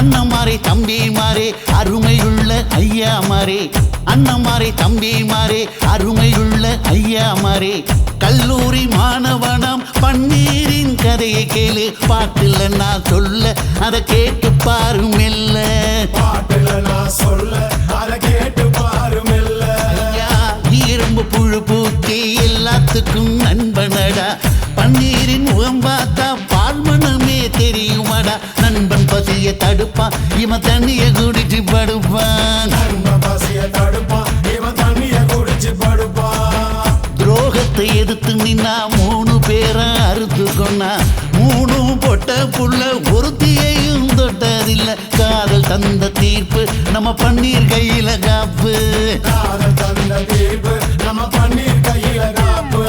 அண்ணமாரே தம்பிமாரே அருமையுள்ள ஐயாமாரே, அண்ணமாரே தம்பிமாரே அருமையுள்ள ஐயாமாரே. கல்லூரி மாணவனாம் பன்னீரின் கதையை கேளு, பாட்டுல நான் சொல்ல அதை கேட்டு பாரு மெல்ல. பாட்டுல நான் சொல்ல அதை கேட்டு பாரு மெல்ல. ஐயா இரும்பு புழு பூக்கி எல்லாத்துக்கும் நண்பனடா, பன்னீரின் முகம் பார்த்தா பால்மனமே தெரியுமாடா. நண்பன் பசிய தடுப்பான், இவன் தண்ணிய குடிச்சு படுப்பான். நண்பன் பசிய தடுப்பான், இவன் தண்ணிய குடிச்சு படுப்பான். துரோகத்தை எதிர்த்து நின்னா 3 பேரை அறுத்து கொண்டா, 3 பொட்ட புள்ள ஒருத்தியையும் தொட்டதில்லை. காதல் தந்த தீர்ப்பு நம்ம பன்னீர் கையில காப்பு. காதல் தந்த தீர்ப்பு நம்ம பன்னீர் கையில காப்பு.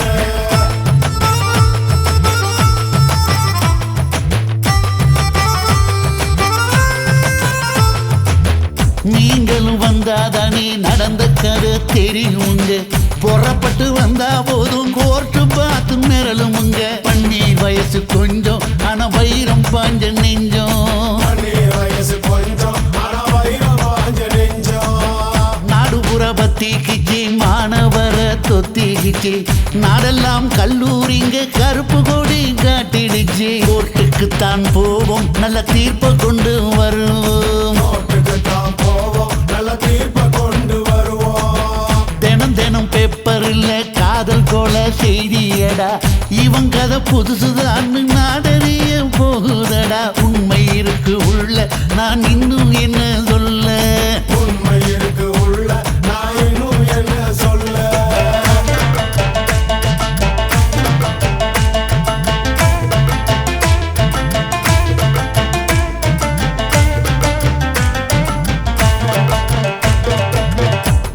நீங்களும் வந்தாதானே நடந்த கதை தெரியுங்க, புறப்பட்டு வந்தா போதும் கோர்ட்டு பார்த்து மிரளுமுங்க. பன்னீர் வயசு கொஞ்சம் ஆனா வைரம் பாஞ்ச நெஞ்சம், பன்னீர் வயசு கொஞ்சம் ஆனா வைரம் பாஞ்ச நெஞ்சம். நாடுபுற பத்திக்கிச்சு மாணவர தொத்திக்கிச்சு, நாடெல்லாம் கல்லூரிங்க கருப்பு கொடி காட்டிடுச்சு. கோர்ட்டுக்குத்தான் போவோம் நல்ல தீர்ப்பை கொண்டு வருவோம், கோர்ட்டுக்குத்தான் போவோம் நல்ல தீர்ப்பை கொண்டு வருவோம். தினம் தினம் பேப்பர்ல காதல் கொலை செய்தியடா, இவன் கதை புதுசுதான் நாடறிய போகுதடா. உண்மை இருக்கு உள்ள நான் இன்னும் என்ன சொல்ல, உண்மை இருக்கு உள்ள நான் இன்னும் என்ன சொல்ல.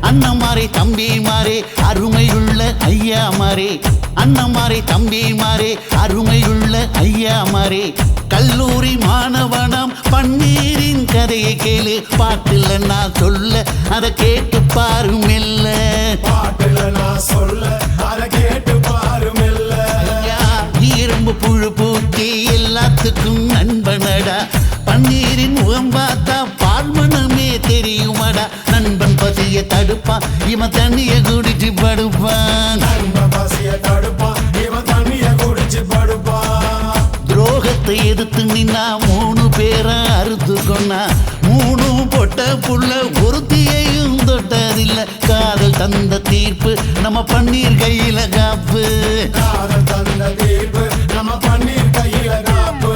அண்ணமாரே தம்பிமாரே அருமையுள்ள ஐயாமாரே, அண்ணமாரே தம்பிமாரே அருமையுள்ள ஐயாமாரே. கல்லூரி மாணவனாம் பன்னீரின் கதையை கேளு, பாட்டுல நான் சொல்ல அதை கேட்டு பாரு மெல்ல. பாட்டுல நான் சொல்ல அதை கேட்டு பாரு மெல்ல. ஐயா இரும்பு புழு பூக்கி எல்லாத்துக்கும் நண்பனடா, பன்னீரின் முகம் பார்த்தா பால்மனமே தெரியுமாடா. நண்பன் பசிய தடுப்பான், இவன் தண்ணிய குடிச்சு படுப்பான். நண்பன் பசிய தடுப்பான், இவன் தண்ணிய குடிச்சு படுப்பான். துரோகத்தை எதிர்த்து நின்னா 3 பேரை அறுத்து கொண்டா, 3 பொட்ட புள்ள ஒருத்தியையும் தொட்டதில்லை. காதல் தந்த தீர்ப்பு நம்ம பன்னீர் கையில காப்பு. காதல் தந்த தீர்ப்பு நம்ம பன்னீர் கையில காப்பு.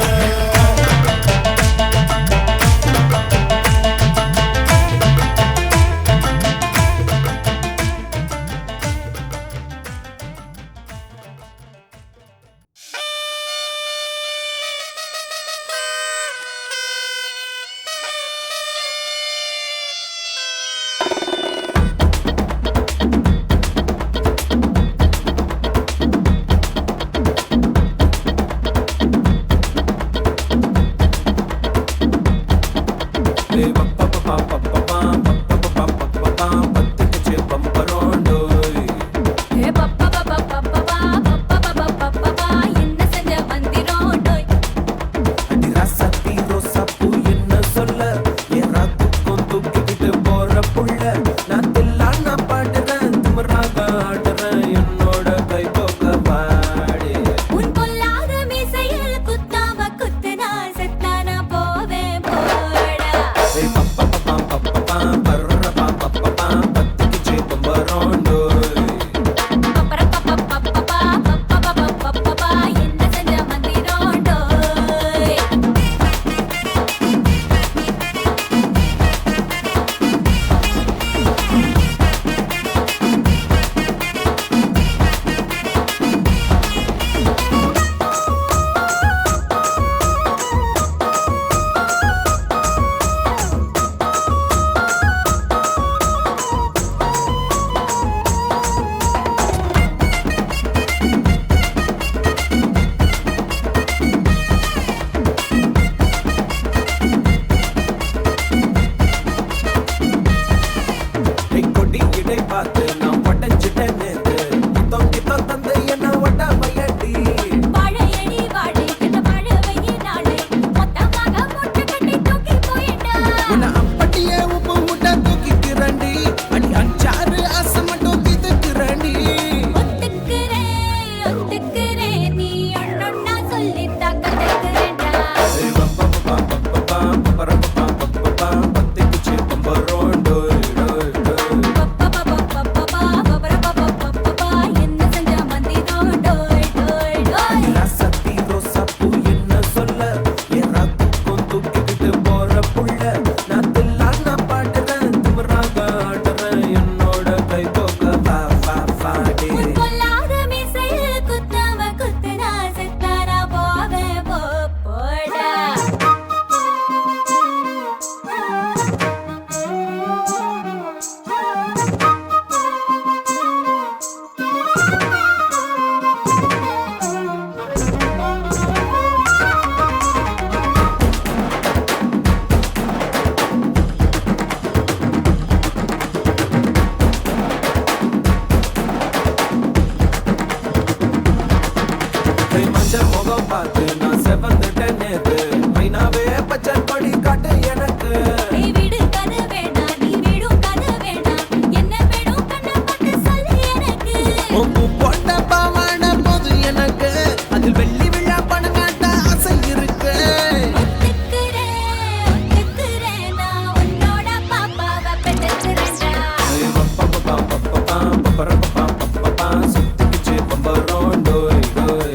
பார்த்து நான் செவந்துட்டேன் நேத்து மைனாவே பச்சை கொடி காட்டு எனக்கு நீ விடு கதை வேண்டாம் நீ விடும் கதை வேண்டாம் என்ன வேணும் கண்ணை பார்த்து சொல்லு எனக்கு உப்பு போட்ட பாவாட போது எனக்கு அதில் வெள்ளி விழா பணம் காட்ட ஆசை இருக்கு ஒத்துக்கிறேன் நான் உன்னோட பாப்பாவை பெற்றுக்கிறேன்டா சுத்திக்கிச்சு பம்பரம் டோய் டோய்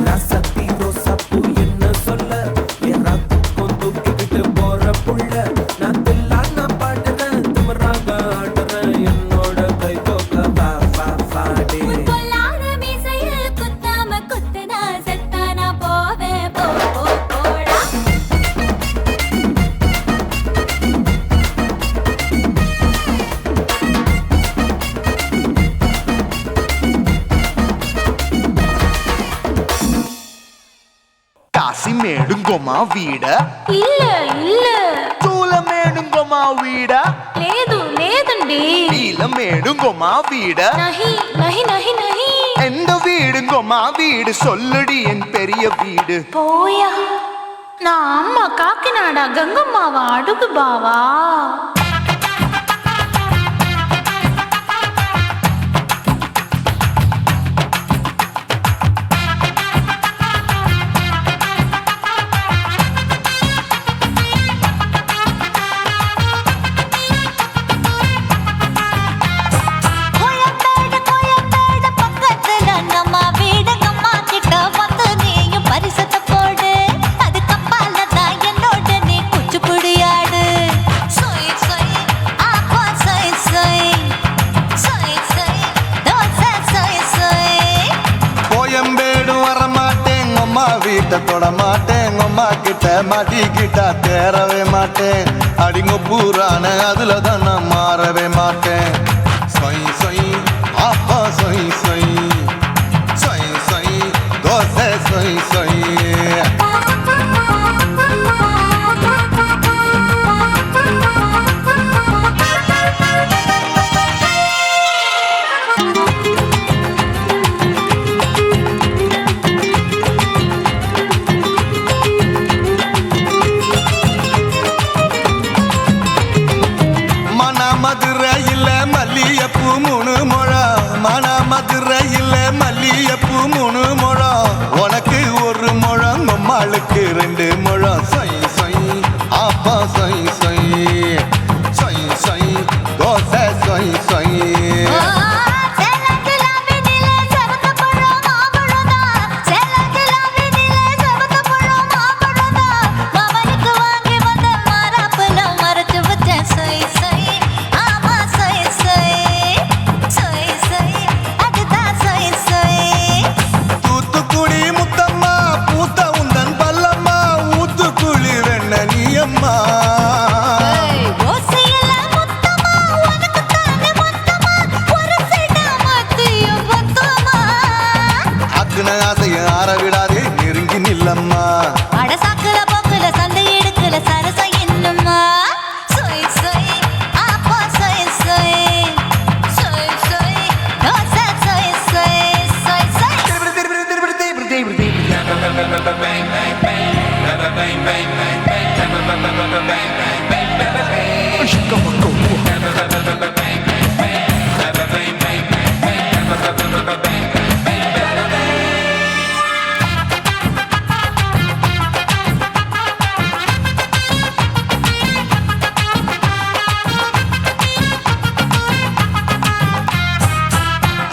ராசத்தி ரோசாப்பூ என்ன சொல்ல என் ராத்துக்கும் தூக்கிக்கிட்டு போற புள்ள நான் தில்லான பாடுறேன் திமிராக ஆடுறேன் என்னோட கை தோக்க வா வா வாடே பொல்லாத மீசையில் குத்தாம குத்துனா செத்தானா போவேன் போடா కాసి మేడుంగోమా వీడ இல்ல తూల మేడుంగోమా వీడ లేదండి నీల మేడుంగోమా వీడ நஹி எந்த வீடுங்கோமா வீடு சொல்லுடி என் பெரிய வீடு போயா நான் அம்மா காக்கிநாடா கங்கம்மாவா அடுகு பாவா கோயம்பேடு பக்கத்துல நம்ம வீடு அம்மா கிட்ட வந்து நீயும் பரிசத்தை போடு அது கப்பால தான் என்னோட நீ குச்சிப்புடியாடு சொய் சொய் ஆப்பா சொய் சொய் சொய் சொய் தோசை சொய் சொய் கோயம்பேடு வரமாட்டேன் அம்மா வீட்டை தொட மாட்டேன் அம்மா கிட்ட மாட்டிக்கிட்டா தேரவே மாட்டேன் அடிங்க பூரான அதுல தான் நான் மாறவே மாட்டேன் சொய் சொய் அப்பா சொய் சொய் சொய் சொய் தோசை சொய் சொய் மதுரையில் மல்லியப்பூ 3 முழம் மதுரையில் மல்லியப்பூ 3 முழம் உனக்கு 1 முழம் அம்மாளுக்கு 2 முழம் சொய் சொய் அப்பா சொய் சொய் சொய் சொய் தோசை சொய் சொய் ஆசைய ஆற விடாதே நெருங்கி நில்லம்மா அடசாக்குல போக்குல சந்தை எடுக்கல சரச என்னம்மா சொய் சொய் ஆப்பா சொய் சொய் சொய் சொய் தோசை சொய் சொய் சொய் சொய்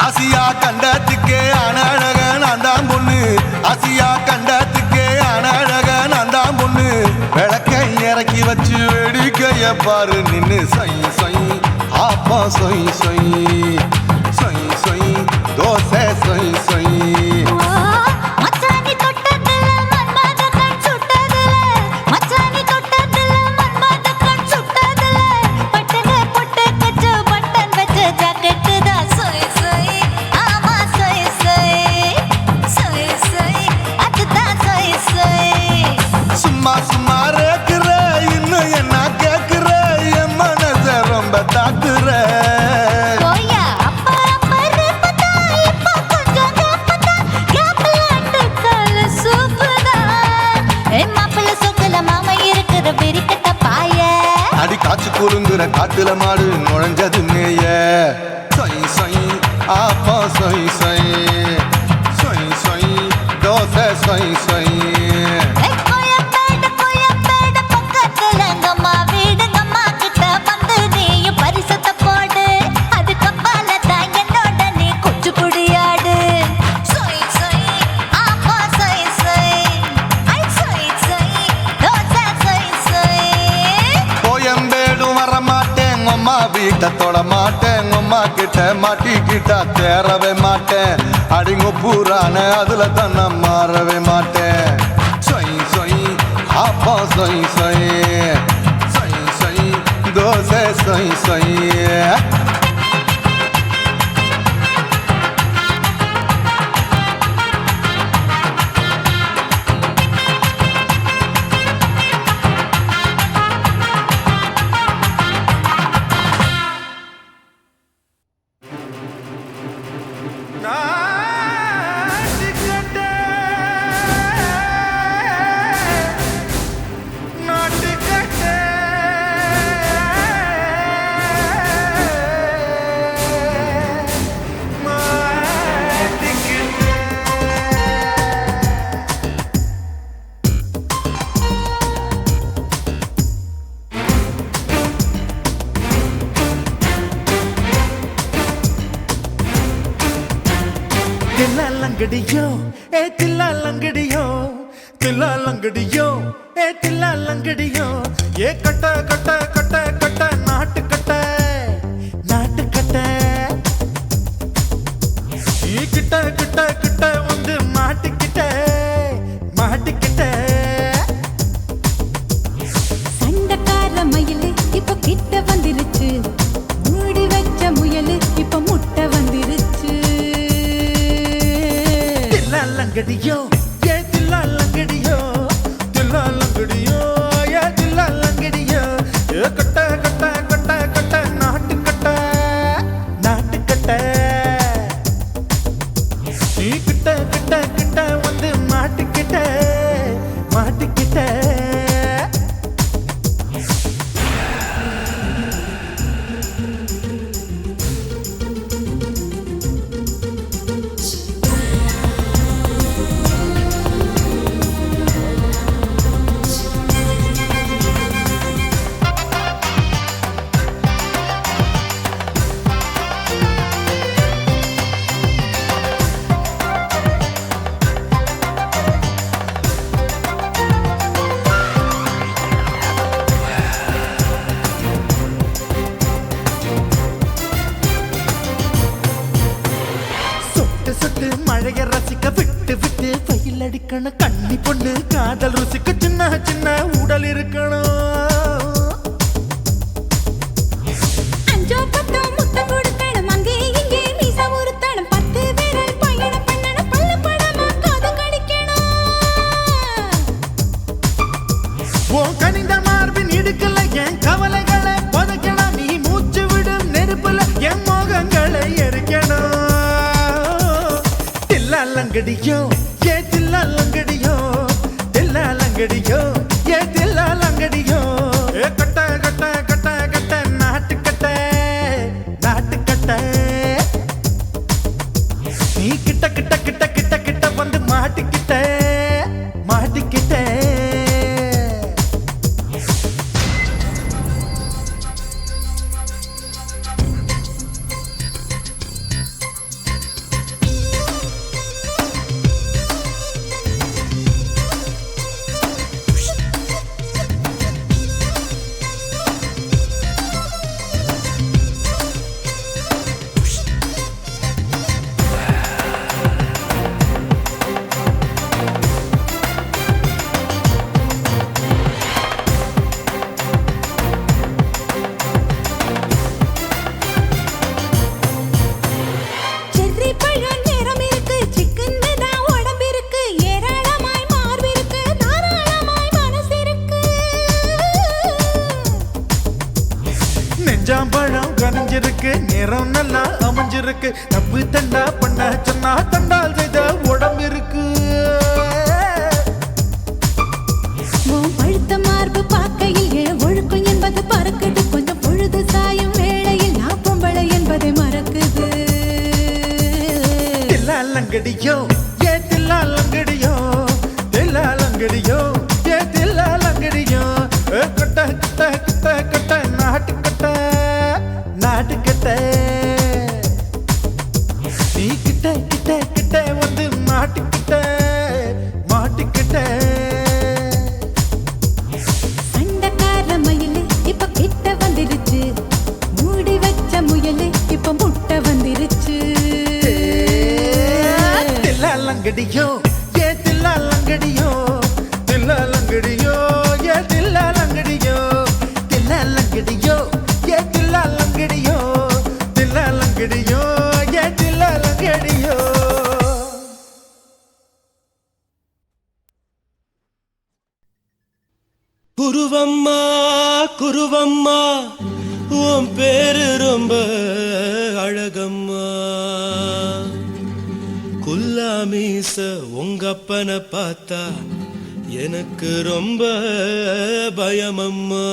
ஆசியா கண்டத்துக்கே அனழக நான் தான் பொண்ணு ஆசியா கண்டத்துக்கே அனழக நான் தான் பொண்ணு விளக்கை இறக்கி வச்சு வேடிக்கைய பாரு நின்னு சொய் சொய் ஆப்பா சொய் சொய் சொய் சொய் தோசை சொய் சொய் மச்சானி தொட்டதுல மன்மத கண் சுட்டதுல மச்சானி தொட்டதுல மன்மத கண் சுட்டதுல பட்டன பொட்டு கச்சு பட்டன் வச்ச ஜாக்கெட் தான் சொய் சொய் ஆமா சொய் சொய் சொய் சொய் அதுதான் சொய் சொய் சும்மா சும்மா ரேக்குற இன்னும் என்ன கேக்குற என் மனச ரொம்ப தாக்குற போயா புழுங்குற காட்டுல மாடு நுழைஞ்சது மேய சொய் சொய் ஆப்பா சொய் சொய் சொய் சொய் தோசை சொய் சொய் கோயம்பேடு பக்கத்துல எங்கம்மா வீடு அம்மா கிட்ட வந்து நீயும் பரிசத்தை போடு அது கப்பால தான் என்னோட நீ குச்சி புடியாடு சொய் சொய் ஆப்பா சொய் சொய் ஐ சொய் சொய் தோசை சொய் சொய் கோயம்பேடும் வர மாட்டேன் அம்மா வீட்டை தொட மாட்டேன் அம்மா கிட்ட மாட்டிக்கிட்டா தேரவே மாட்டேன் அடிங்க பூரான அதுல தான் நான் மாறவே மாட்டேன் சொய் சொய் ஆப்பா சொய் சொய் சொய் சொய் தோசை சொய் சொய் தில்லாலங்கடியோ ஏ தில்லாலங்கடியோ தில்லாலங்கடியோ ஏ தில்லாலங்கடியோ ஏ கட்ட கட்ட கட்ட கட்ட நாட்டு கட்ட நாட்டு கட்ட நீ கிட்ட கிட்ட கிட்ட வந்து மாட்டிக்கிட்ட மாட்டிக்கிட்ட சண்டக்கார மயிலு இப்ப கிட்ட வந்துருச்சு மூடி வச்ச முயலு இப்ப முட்டை வந்துருச்சு தில்லாலங்கடியோ ஏ தில்லாலங்கடியோ தில்லாலங்கடியோ ஏ தில்லாலங்கடியோ ஏ கட்ட கட்ட கட்ட கட்ட நாட்டு கட்ட நாட்டு கட்ட நீ கிட்ட கிட்ட கிட்ட வந்து மாட்டிக்கிட்ட மாட்டிக்கிட்ட சொட்டு மழைய ரசிக்க விட்டு விட்டு பயில் அடிக்கணும் கண்ணி பொண்ணு காதல் ருசிக்க சின்ன சின்ன உடல் இருக்கணும் அஞ்சோ பத்தோ முட்டை கொடுக்கணும் அங்கே இங்கே மீச உறுத்தணும் 10 விரல் பயணம் பண்ணணும் பல்ல படமா காது கடிக்கணும் ஓ கனிந்த மார்பின் இடுக்கல என் கவலைகளை பதக்கணும் நீ மூச்சு விடும் நெருப்புல என் மோகங்களை எரிக்கணும் தில்லாலங்கடியோ ஏ தில்லாலங்கடியோ தில்லாலங்கடியோ ஏ தில்லாலங்கடியோ ஏ கட்ட கட்ட கட்ட கட்ட நாட்டு கட்ட நாட்டு கட்ட நீ கிட்ட கிட்ட கிட்ட கிட்ட கிட்ட வந்து மாட்டிக்கிட்ட மாட்டிக்கிட்ட செர்ரி பழம் நிறம் இருக்கு சிக்கன்னு தான் உடம்பு இருக்கு ஏராளமாய் மார்பு இருக்கு தாராளமாய் மனசு இருக்கு நெஞ்சாம்பழம் கனிஞ்சிருக்கு நிறம் நல்லா அமைஞ்சிருக்கு தப்பு தண்டா பண்ண சொன்னா தண்டால் செய்த உடம்பு இருக்கு உன் பழுத்த மார்பு பார்க்கையில் ஒழுக்கம் என்பது பறக்குது கொஞ்சம் குருவம்மா உன் பேரு ரொம்ப அழகம்மா குல்லாமீச உங்க அப்பனை பார்த்தா எனக்கு ரொம்ப பயமம்மா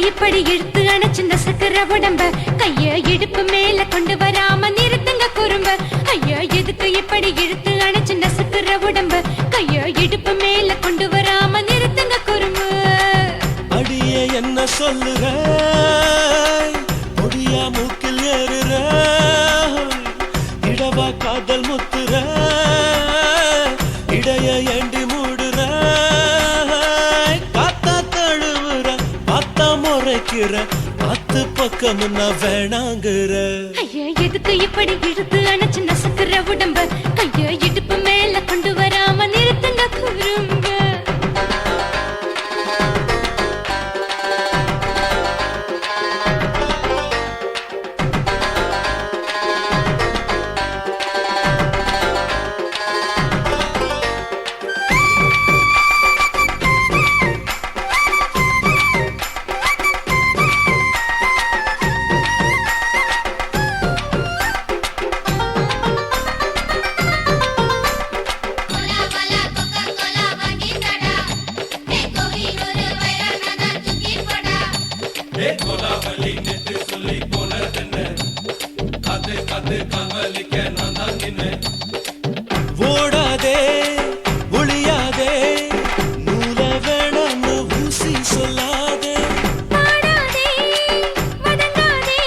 இப்படி இழுத்து அணைச்சு நசுக்கிற உடம்ப கைய இடுப்பு மேல கொண்டு வராம நிறுத்துங்க குறும்ப ஐயா எதுக்கு இப்படி இழுத்து அணைச்சு நசுக்கிற உடம்ப கைய இடுப்பு மேல கொண்டு வராம நிறுத்துங்க குறும்பு அடியே என்ன சொல்லுற முடியா மூக்கில் ஏறுற இடவா காதல் முத்துற இடைய ஏண்டி மூடுற காத்தா தழுவுற பார்த்தா முறைக்கிற பத்து பக்கம் நான் வேணாங்குற ஐயா எதுக்கு இப்படி இழுத்து அணைச்சு நசுக்கிற உடம்ப கைய இடுப்பு மேல கொண்டு வராம நிறுத்துங்க குறும்ப ஓடாதே ஒளியாதே நூல வேணான்னு ஊசி சொல்லாதே பாடாதே வதங்காதே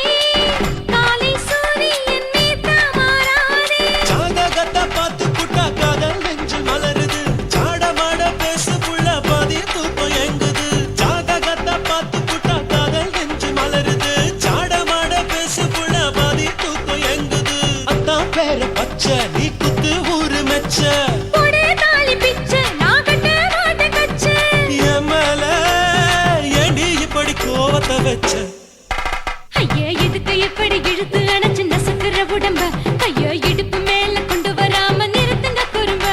காலை சூரியன் மீதா மாறாதே ஜாதகத்தை பார்த்து புட்டா காதல் நெஞ்சு மலருது சாட மாட பேசு புள்ள பாதி தூக்கம் எங்குது ஜாதகத்தை பார்த்து புட்டா காதல் நெஞ்சு மலருது சாட மாட பேசு புள்ள பாதி தூக்கம் எங்குது அத்தான் பேர பச்சை நீ குத்து ஊரு மெச்ச போடே தாலி பிச்சை நான் கட்ட மாட்ட கச்சை என் மேல ஏண்டி இப்படி கோவத்தை வச்ச ஐயா எதுக்கு இப்படி இழுத்து அணைச்சு நசுக்கிற உடம்ப கைய இடுப்பு மேல கொண்டு வராம நிறுத்துங்க குறும்ப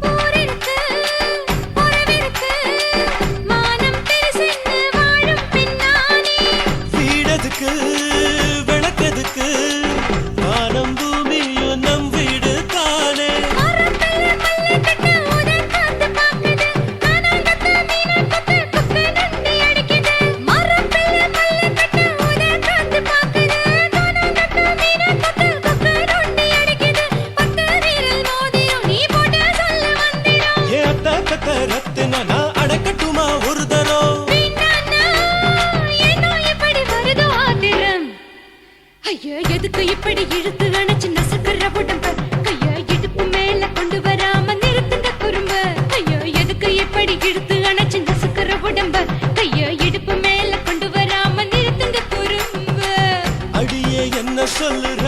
ஊரிருக்கு உறவிருக்கு மானம் பெருசென்று வாழும் பின்னானே வீடதுக்கு விளக்கதுக்கு வானம் பூமியும் நம் வீடு தானே மரத்துல மல்லி கட்டு உதன் காத்து பாக்குது கானாங்கத்து மீனாக்கத்து குக்கு நண்டி அடிக்குது மரத்துல மல்லி கட்டு உதன் காத்து பாக்குது கானாங்கத்து மீனாக்கத்து குக்கு நண்டி அடிக்குது பத்து வீரல் மோதிரம் நீ போட்டு சொல்ல வந்திரும் ஏத்த கத்த ரத்தின நான் அடக்கட்டுமா ஒரு தரம் வீணானா ஏனோ இப்படி வருதோ ஆத்திரம் ஐயா எதுக்கு இப்படி இழுத்து அணைச்சு நசுக்கிற உடம்ப கைய இடுப்பு மேல கொண்டு வராம நிறுத்துங்க குறும்ப ஐயா எதுக்கு இப்படி இழுத்து அணைச்சு நசுக்கிற உடம்ப கைய இடுப்பு மேல கொண்டு வராம நிறுத்துங்க குறும்ப அடியே என்ன சொல்லுற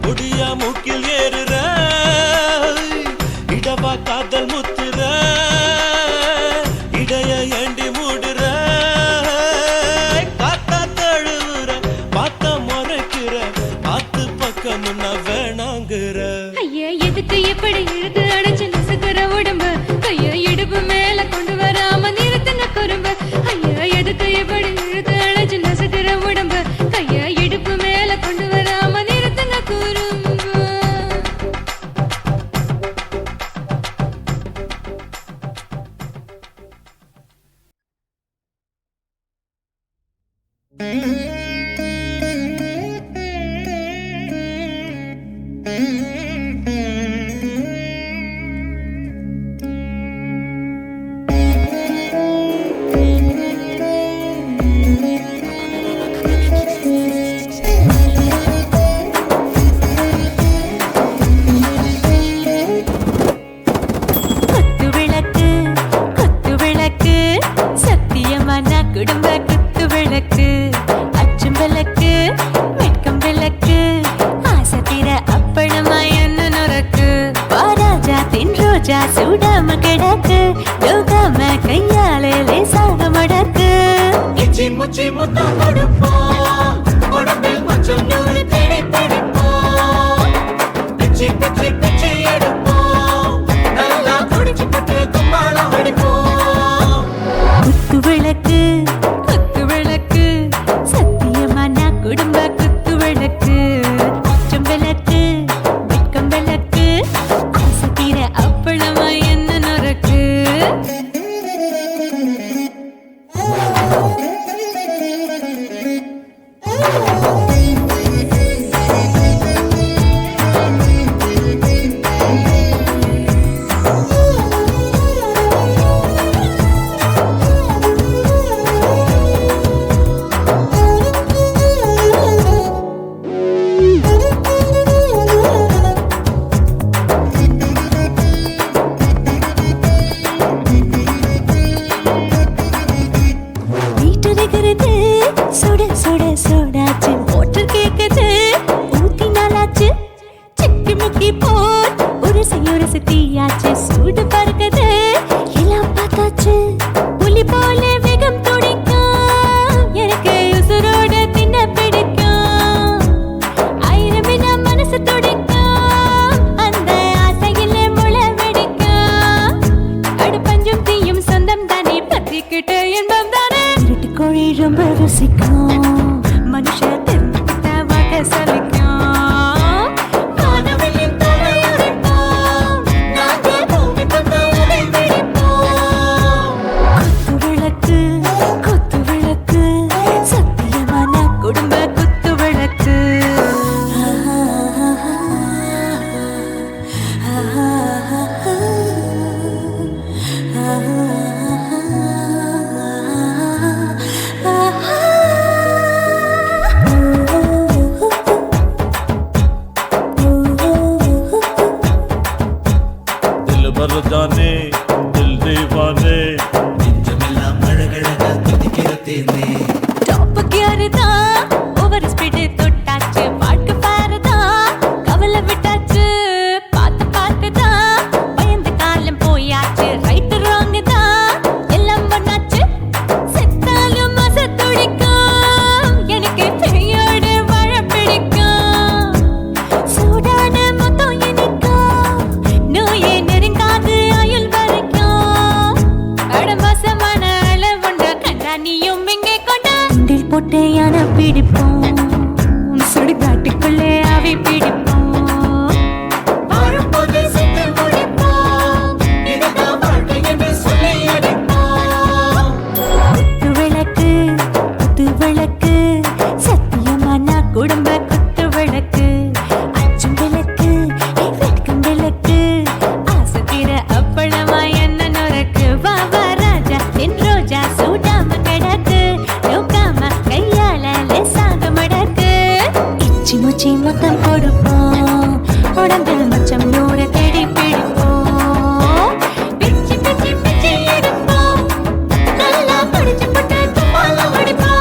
முடியா மூக்கில் ஏறுற இடவா காதல் முத்துற இடைய ஏண்டி மூடுற காத்தா தழுவுற பார்த்த முறைக்கிற ஆத்து பக்கம் நான் வேணாங்குற ஐயா எதுக்கு இப்படி இழுத்து அணைச்சு நசுக்கிற உடம்ப கைய இடுப்பு மேல கொண்டு வராம நிறுத்துங்க குறும்ப ஐயா எதுக்கு இப்படி இழுத்து அணைச்சு நசுக்கிற உடம்ப கைய இடுப்பு மேல கொண்டு பிச்சி முத்தம் கொடுப்போம் உடம்பில் மச்சம் நூறு தேடி பிடிப்போம் பிச்சி பிச்சி பிச்சி எடுப்போம் நல்லா குடிச்சு பட்டு கும்மாளம் அடிப்போம் குத்து விளக்கு குத்து விளக்கு சத்தியமான குடும்ப குத்து விளக்கு குச்சம் விளக்கு வெட்கம் விளக்கு ஆசை தீர அப்பளமா என்ன நொறுக்கு வீட்டுகிறது சுட சுட சோடாச்சு மோட்டர் கேக்குது ஊத்தி நாளாச்சு சிக்கி முக்கி போர் உரசி தீயாச்சு சூடு பறக்குது எல்லாம் பார்த்தாச்சு புலி போல வேகம் துடிக்கும் எனக்கு உசுரோட தின்ன பிடிக்கும் ஆயிரம் மனசு துடிக்கும் அந்த ஆசையில முளை வெடிக்கும் அடுப்பஞ்சும் தீயும் சொந்தம் தானே பத்திக்கிட்டு இன்பம் தானே இருட்டு கோழி ரொம்ப ருசிக்கும் மனுஷ தெரிஞ்சுக்கிட்ட வாக்க சலிக்கும் காதவளின் தலையுரைப்போம் நாங்க பூமி பந்த உடை வெடிப்போம் குத்து விளக்கு சத்தியமான குடும்ப குத்து விளக்கு दिल भर जाने दिल दीवाने நெஞ்சமெல்லாம் அழகழகா துதிக்கிற தேனே டாப் கியர் தான் ஓவர் ஸ்பீடு தொட்டாச்சு பாட்டு பாருதான் கவலை விட்டாச்சு பார்த்து தான் பயந்து காலம் போயாச்சு ரைட் ராங் தான் எல்லாம் பண்ணாச்சு செத்தாலும் மச துடிக்கும் எனக்கு பெரியோட வாழ பிடிக்கும் சூடான மொத்தம் இனிக்கும் நோயே நெருங்காது ஆயுள் வரைக்கும் அடமாசமான அளவுண்ட கண்டா நீயும் இங்கே கொண்டா உண்டில் போட்டு யானை பிடிப்போம் சுடுகாட்டுக்குள்ளே ஆவி பிடிப்போம் வாழும்போது செத்து முடிப்போம் இதுதான் வாழ்க்கை என்று சொல்லி அடிப்போம் குத்து விளக்கு சத்தியமான குடும்ப குத்து விளக்கு அச்சும் விளக்கு வெட்கம் விளக்கு ஆசை தீர அப்பளமா என்ன நொறுக்கு வா வா ராஜா என் ரோஜா சூடாம கிடக்கு நோக்காம கையால லேசாக மடக்கு இச்சி முச்சி மொத்தம் கொடுப்போம் உடம்பில் மச்சம் நூறு தேடி பிடிப்போம் பிச்சி பிச்சி பிச்சி எடுப்போம் நல்லா படிச்சு போட்டு தும்பாலம் அடிப்போம்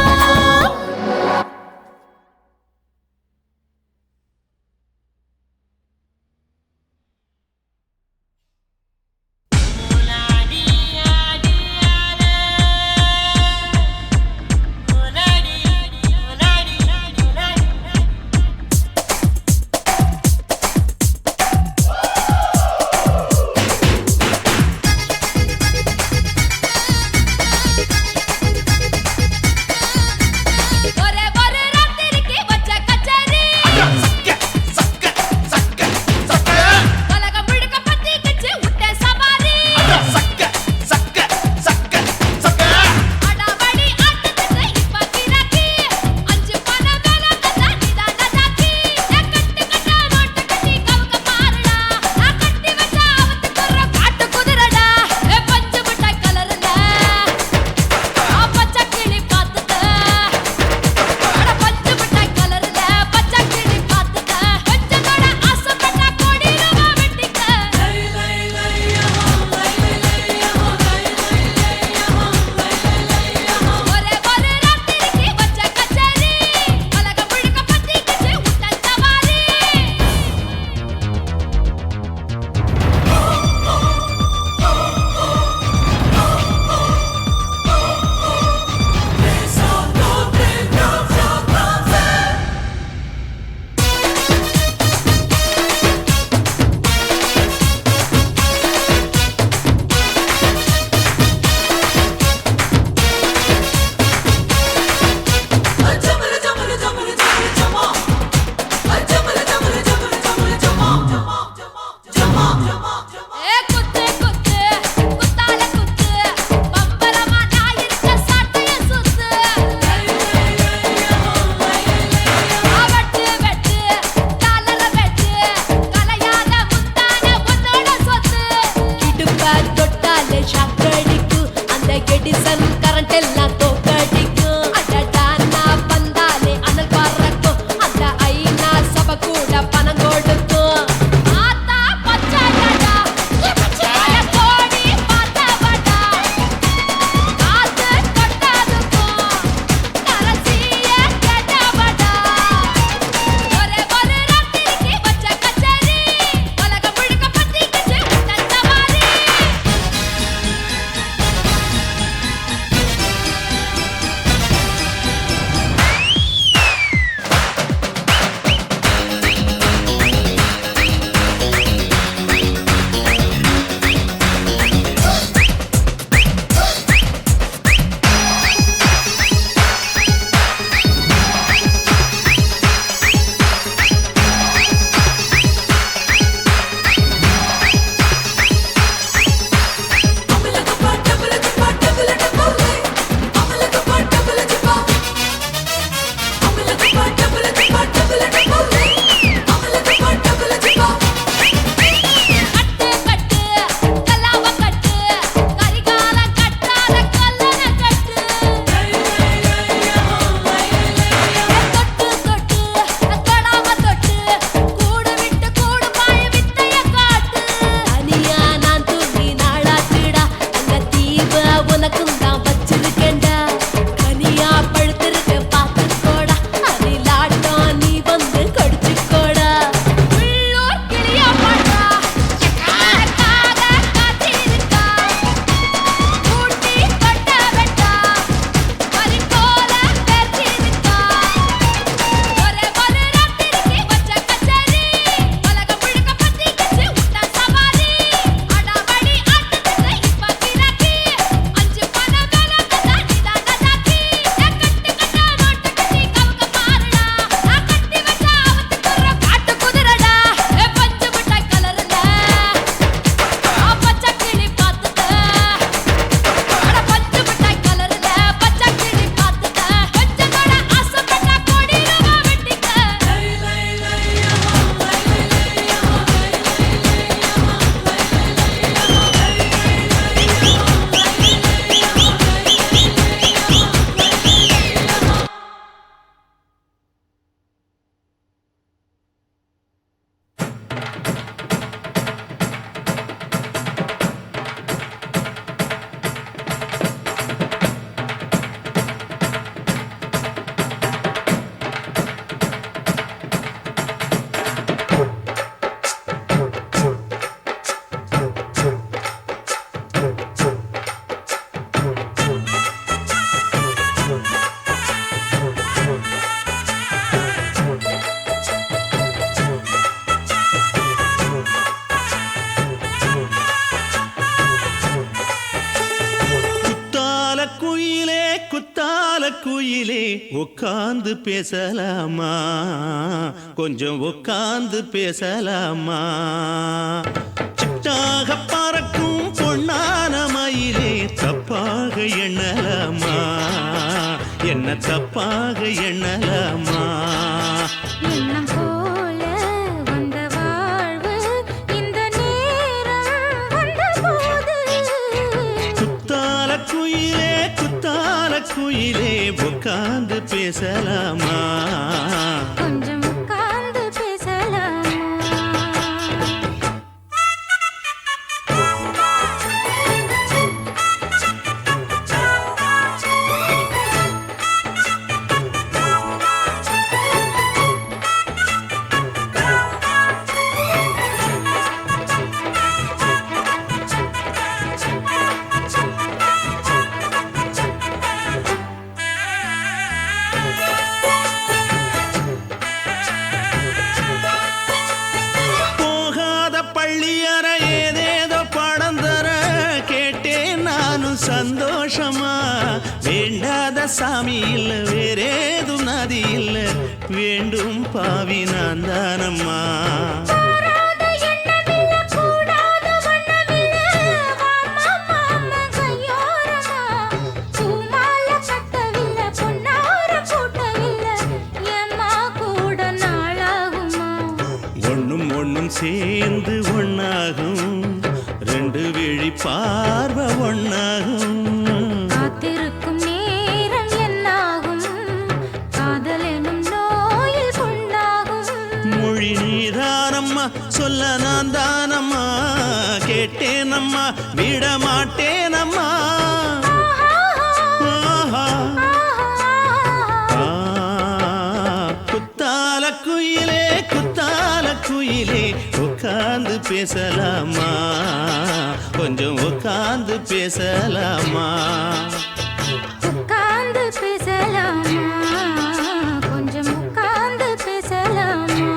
உட்கார்ந்து பேசலாமா கொஞ்சம் உட்கார்ந்து பேசலாமா சிட்டாக பறக்கும் பொன்னான மயிலே தப்பாக எண்ணலாமா என்ன தப்பாக எண்ணலாமா எண்ணம் போல வந்த வாழ்வு இந்த நேரம் வந்தபோது குத்தால குயிலே உட்கார்ந்து பேசலாமா கொஞ்சம் உட்கார்ந்து பேசலாமா போகாத பள்ளியற ஏதேதோ பாடம் தர கேட்டேன் நானும் சந்தோஷமா வேண்டாத சாமி இல்ல வேறேதும் நதி இல்ல வேண்டும் பாவி நான் தானம்மா கூடாத எண்ணமில்ல கூடாத வண்ணமில்ல வாமா மாமா கையோரமா பூமால கட்டவில்லை பொன்னார கூட்டவில்லை ஏம்மா கூட நாளாகுமா ஒண்ணும் சேர்ந்து ஒண்ணாகும் ரெண்டு விழி பார்வை ஒண்ணாகும் காத்திருக்கும் நேரம் என்னாகும் காதல் எனும் நோயில் புண்ணாகும் மொழி நீதானம்மா சொல்ல நான் தானம்மா கேட்டேனம்மா விட மாட்டேனம்மா ஆஹா. ஆ, குத்தால குயிலே உட்கார்ந்து பேசலாமா கொஞ்சம் உட்கார்ந்து பேசலாமா உட்கார்ந்து பேசலாமா கொஞ்சம் உட்கார்ந்து பேசலாமா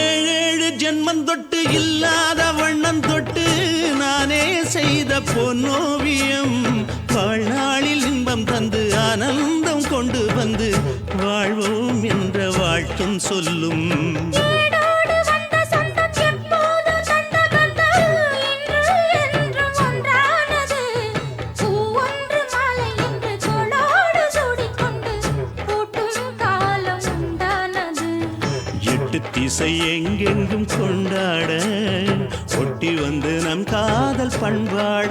ஏழேழு ஜென்மம் தொட்டு இல்லாத வண்ணம் தொட்டு நானே செய்த பொன்னோவியம் வாழ்நாளில் இன்பம் தந்து ஆனந்தம் கொண்டு வந்து வாழ்வோம் என்ற வாழ்த்தும் சொல்லும் ஏடோடு வந்த சொந்தம் எப்போதும் தந்த பந்தம் இன்று என்றும் ஒன்றானது பூ ஒன்று மாலை என்று தோளோடு சூடிக்கொண்டு பூட்டும் காலம் உண்டானது எட்டு திசை எங்கெங்கும் கொண்டாட ஒட்டி வந்து நம் காதல் பண்பாட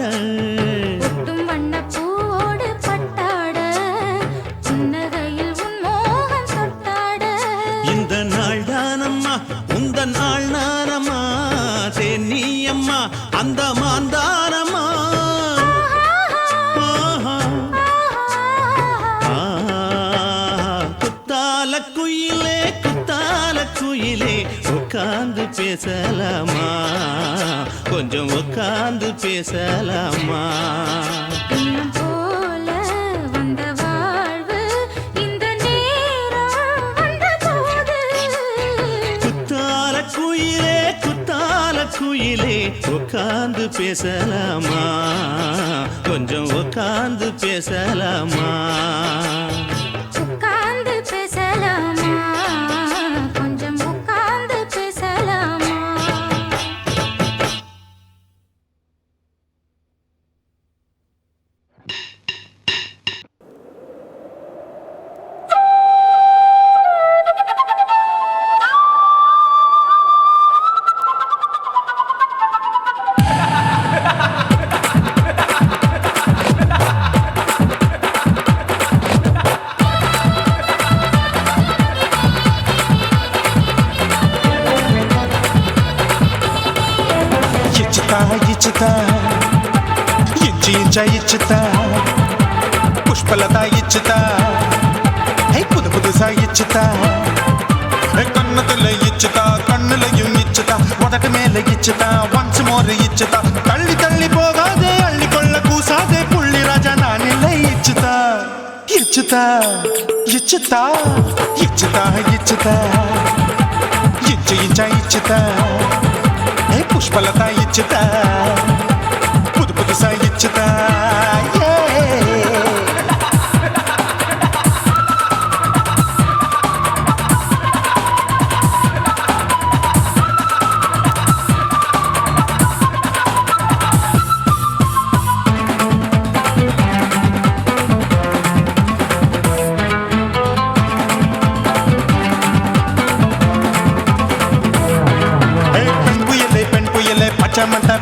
ஒட்டும் வண்ணப் பூவோடு பட்டாட புன்னகையில் உன் மோகம் தொட்டாட இந்த நாள் தானம்மா உந்த நாள் நானம்மா தென்னியம்மா அந்த மாந்தானம்மா ஆஹா. ஆ, குத்தால குயிலே உட்கார்ந்து பேசலாமா கொஞ்சம் உட்கார்ந்து பேசலாமா எண்ணம் போல வந்த வாழ்வு இந்த நேரம் வந்தபோது குத்தால குயிலே உட்கார்ந்து பேசலாமா கொஞ்சம் உட்கார்ந்து பேசலாமா உட்கார்ந்து பேசலாமா கொஞ்சம் உட்கார்ந்து பேசலாமா ఇచ్చుతా ఇంచా పుష్పలత ఇచ్చుతా புது புதுசா இச்சுதா கண்ணத்துல இச்சுதா கண்ணுலையும் இச்சுதா உதட்டு மேல இச்சுதா ஒன்ஸ் மோர் இச்சுதா தள்ளி தள்ளி போகாதே அள்ளி கொள்ள கூசாதே புள்ளி ராஜா நான் இல்லை இச்சுதா இச்சுதா இச்சுதா இச்சுதா இச்சுதா இச்சு இச்சா இச்சுதா புஷ்பலதா இச்சுதா புது புதுசா இச்சுதா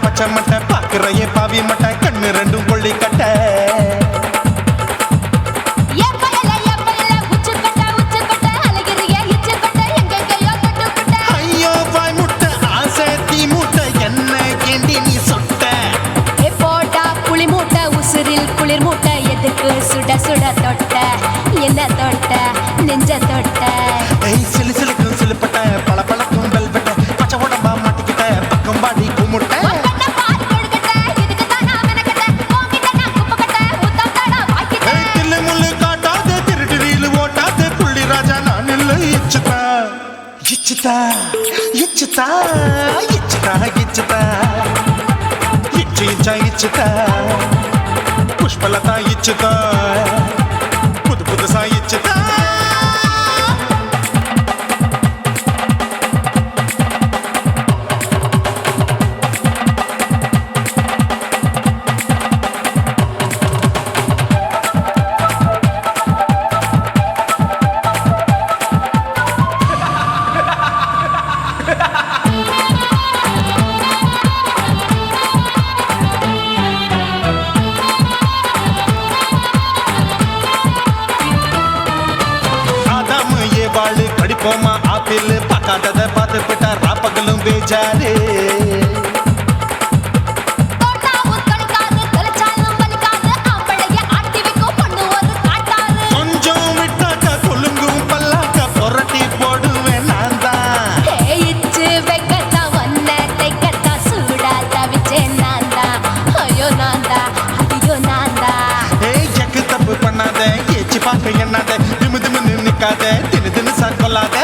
பச்சை மட்டை பாக்குறையே பாவி மட்டை கண்ணு ரெண்டும் கொள்ளி கட்ட ஐயோ வாய் முட்டை ஆசை தீ முட்டை என்ன கேண்டி நீ சொட்ட போட்டா புளி மூட்டை உசுரில் குளிர் மூட்டை எதுக்கு சுட சுட தொட்ட என்ன தொட்ட நெஞ்ச தொட்ட சிலு சிலுக்கும் சிலுப்பட்ட பல பழக்கும் வெல்வெட்ட பச்சை உடம்பா மாட்டிக்கிட்ட பக்கம் பாடி குமுட்ட இச்சுதா இச்சுதா இச்சுதா இச்சுதா இச்சு இச்சா இச்சுதா புஷ்பலதா இச்சுதா புது புதுசா இச்சுதா கடிப்போமா ஆப்பிள் பார்க்காதத பார்த்து விட்டா ராப்பகலும் பேஜாரு கொஞ்சம் விட்டாக்க கொலுங்கும் பல்லாக்க புரட்டி போடுவேன் நான் தான் இச்சு வைக்கத்தா வண்ண தைக்கத்தா சூடா தவிச்சேன் நான் தான் ஐயோ நான் தான் ஐயோ நான் தான் எக்கு தப்பு பண்ணாத ஏச்சு பார்க்க எண்ணாத திமு திமுன்னு நிக்காத தினு தினு சார் கொள்ளாத